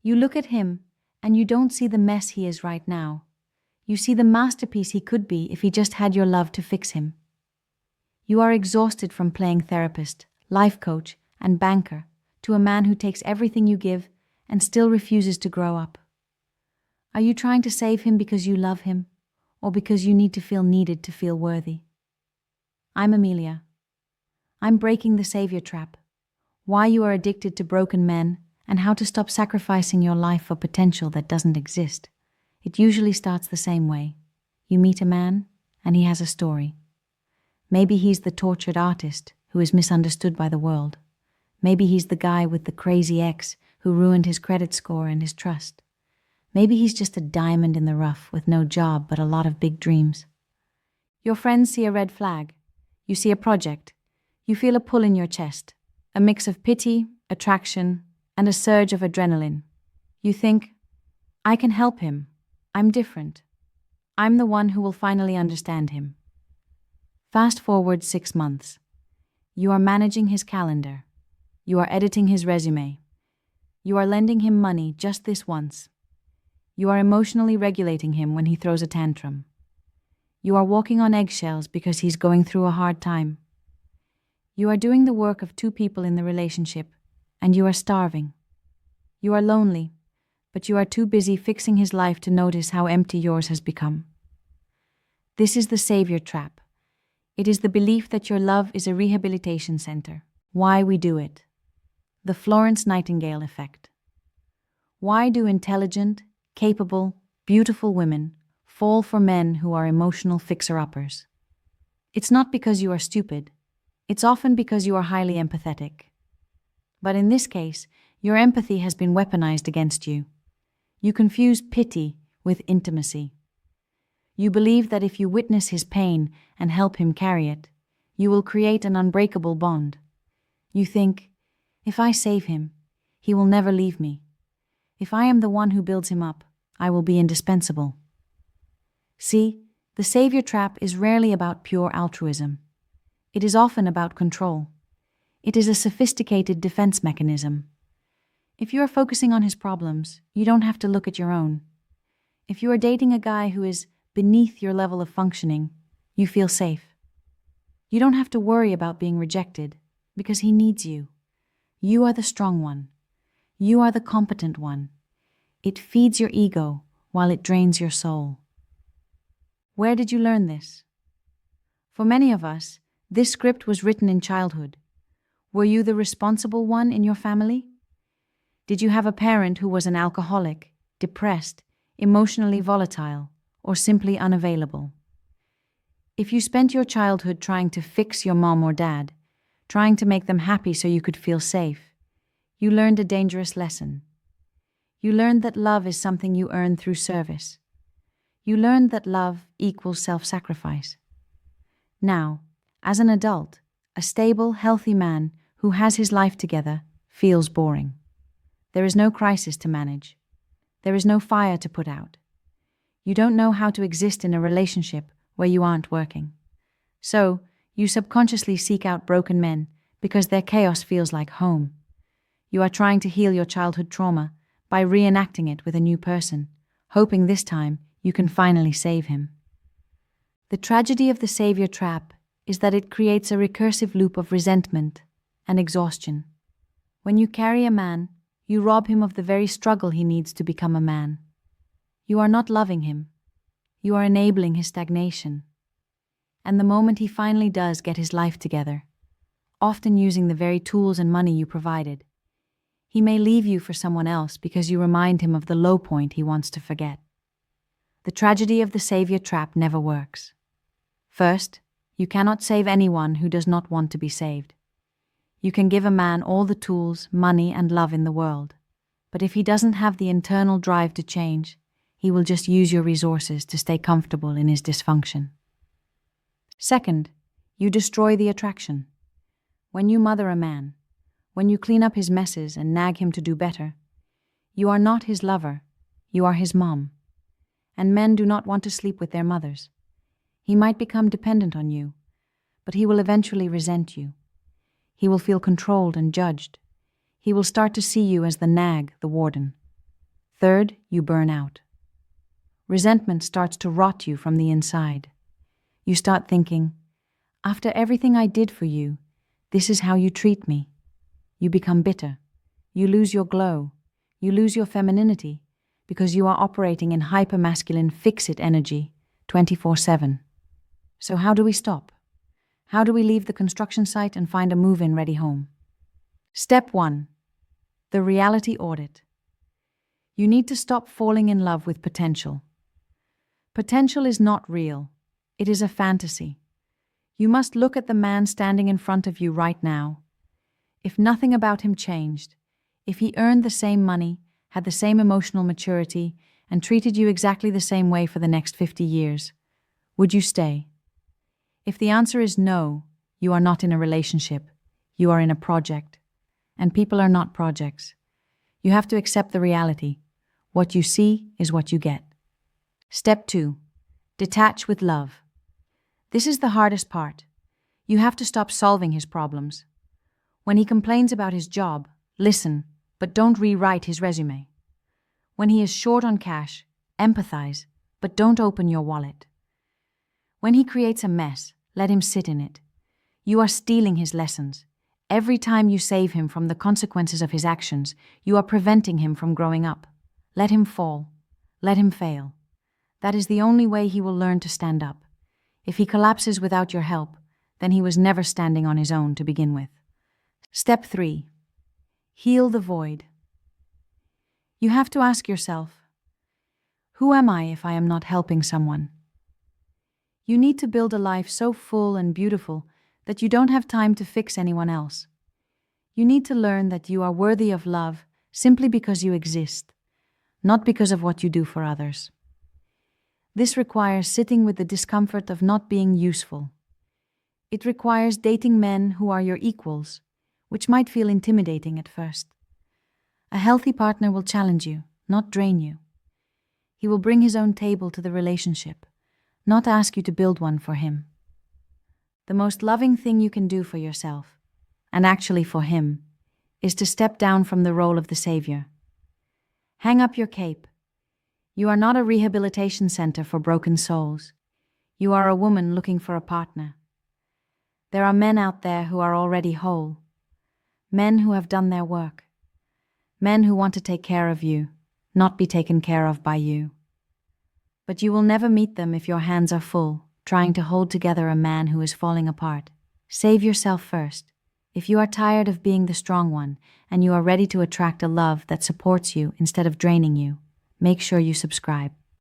You look at him, and you don't see the mess he is right now. You see the masterpiece he could be if he just had your love to fix him. You are exhausted from playing therapist, life coach, and banker to a man who takes everything you give and still refuses to grow up. Are you trying to save him because you love him, or because you need to feel needed to feel worthy? I'm Amelia. I'm breaking the savior trap. Why you are addicted to broken men, and how to stop sacrificing your life for potential that doesn't exist. It usually starts the same way. You meet a man, and he has a story. Maybe he's the tortured artist who is misunderstood by the world. Maybe he's the guy with the crazy ex who ruined his credit score and his trust. Maybe he's just a diamond in the rough with no job but a lot of big dreams. Your friends see a red flag. You see a project. You feel a pull in your chest, a mix of pity, attraction, and a surge of adrenaline. You think, I can help him. I'm different. I'm the one who will finally understand him. Fast forward 6 months. You are managing his calendar. You are editing his resume. You are lending him money just this once. You are emotionally regulating him when he throws a tantrum. You are walking on eggshells because he's going through a hard time. You are doing the work of 2 people in the relationship, and you are starving. You are lonely, but you are too busy fixing his life to notice how empty yours has become. This is the savior trap. It is the belief that your love is a rehabilitation center. Why we do it. The Florence Nightingale effect. Why do intelligent, capable, beautiful women fall for men who are emotional fixer-uppers? It's not because you are stupid. It's often because you are highly empathetic. But in this case, your empathy has been weaponized against you. You confuse pity with intimacy. You believe that if you witness his pain and help him carry it, you will create an unbreakable bond. You think, if I save him, he will never leave me. If I am the one who builds him up, I will be indispensable. See, the savior trap is rarely about pure altruism. It is often about control. It is a sophisticated defense mechanism. If you are focusing on his problems, you don't have to look at your own. If you are dating a guy who is beneath your level of functioning, you feel safe. You don't have to worry about being rejected, because he needs you. You are the strong one. You are the competent one. It feeds your ego while it drains your soul. Where did you learn this? For many of us, this script was written in childhood. Were you the responsible one in your family? Did you have a parent who was an alcoholic, depressed, emotionally volatile, or simply unavailable? If you spent your childhood trying to fix your mom or dad, trying to make them happy so you could feel safe, you learned a dangerous lesson. You learned that love is something you earn through service. You learned that love equals self-sacrifice. Now, as an adult, a stable, healthy man who has his life together feels boring. There is no crisis to manage. There is no fire to put out. You don't know how to exist in a relationship where you aren't working. So, you subconsciously seek out broken men because their chaos feels like home. You are trying to heal your childhood trauma by reenacting it with a new person, hoping this time you can finally save him. The tragedy of the savior trap is that it creates a recursive loop of resentment and exhaustion. When you carry a man, you rob him of the very struggle he needs to become a man. You are not loving him. You are enabling his stagnation. And the moment he finally does get his life together, often using the very tools and money you provided, he may leave you for someone else because you remind him of the low point he wants to forget. The tragedy of the savior trap never works. First, you cannot save anyone who does not want to be saved. You can give a man all the tools, money, and love in the world, but if he doesn't have the internal drive to change, he will just use your resources to stay comfortable in his dysfunction. Second, you destroy the attraction. When you mother a man, when you clean up his messes and nag him to do better, you are not his lover, you are his mom. And men do not want to sleep with their mothers. He might become dependent on you, but he will eventually resent you. He will feel controlled and judged. He will start to see you as the nag, the warden. Third, you burn out. Resentment starts to rot you from the inside. You start thinking, after everything I did for you, this is how you treat me. You become bitter. You lose your glow. You lose your femininity because you are operating in hypermasculine fix-it energy 24/7. So how do we stop? How do we leave the construction site and find a move-in ready home? Step 1. The reality audit. You need to stop falling in love with potential. Potential is not real. It is a fantasy. You must look at the man standing in front of you right now. If nothing about him changed, if he earned the same money, had the same emotional maturity, and treated you exactly the same way for the next 50 years, would you stay? If the answer is no, you are not in a relationship. You are in a project. And people are not projects. You have to accept the reality. What you see is what you get. Step 2. Detach with love. This is the hardest part. You have to stop solving his problems. When he complains about his job, listen, but don't rewrite his resume. When he is short on cash, empathize, but don't open your wallet. When he creates a mess, let him sit in it. You are stealing his lessons. Every time you save him from the consequences of his actions, you are preventing him from growing up. Let him fall. Let him fail. That is the only way he will learn to stand up. If he collapses without your help, then he was never standing on his own to begin with. Step 3. Heal the void. You have to ask yourself, who am I if I am not helping someone? You need to build a life so full and beautiful that you don't have time to fix anyone else. You need to learn that you are worthy of love simply because you exist, not because of what you do for others. This requires sitting with the discomfort of not being useful. It requires dating men who are your equals, which might feel intimidating at first. A healthy partner will challenge you, not drain you. He will bring his own table to the relationship, not ask you to build one for him. The most loving thing you can do for yourself, and actually for him, is to step down from the role of the savior. Hang up your cape. You are not a rehabilitation center for broken souls. You are a woman looking for a partner. There are men out there who are already whole. Men who have done their work. Men who want to take care of you, not be taken care of by you. But you will never meet them if your hands are full, trying to hold together a man who is falling apart. Save yourself first. If you are tired of being the strong one, and you are ready to attract a love that supports you instead of draining you, make sure you subscribe.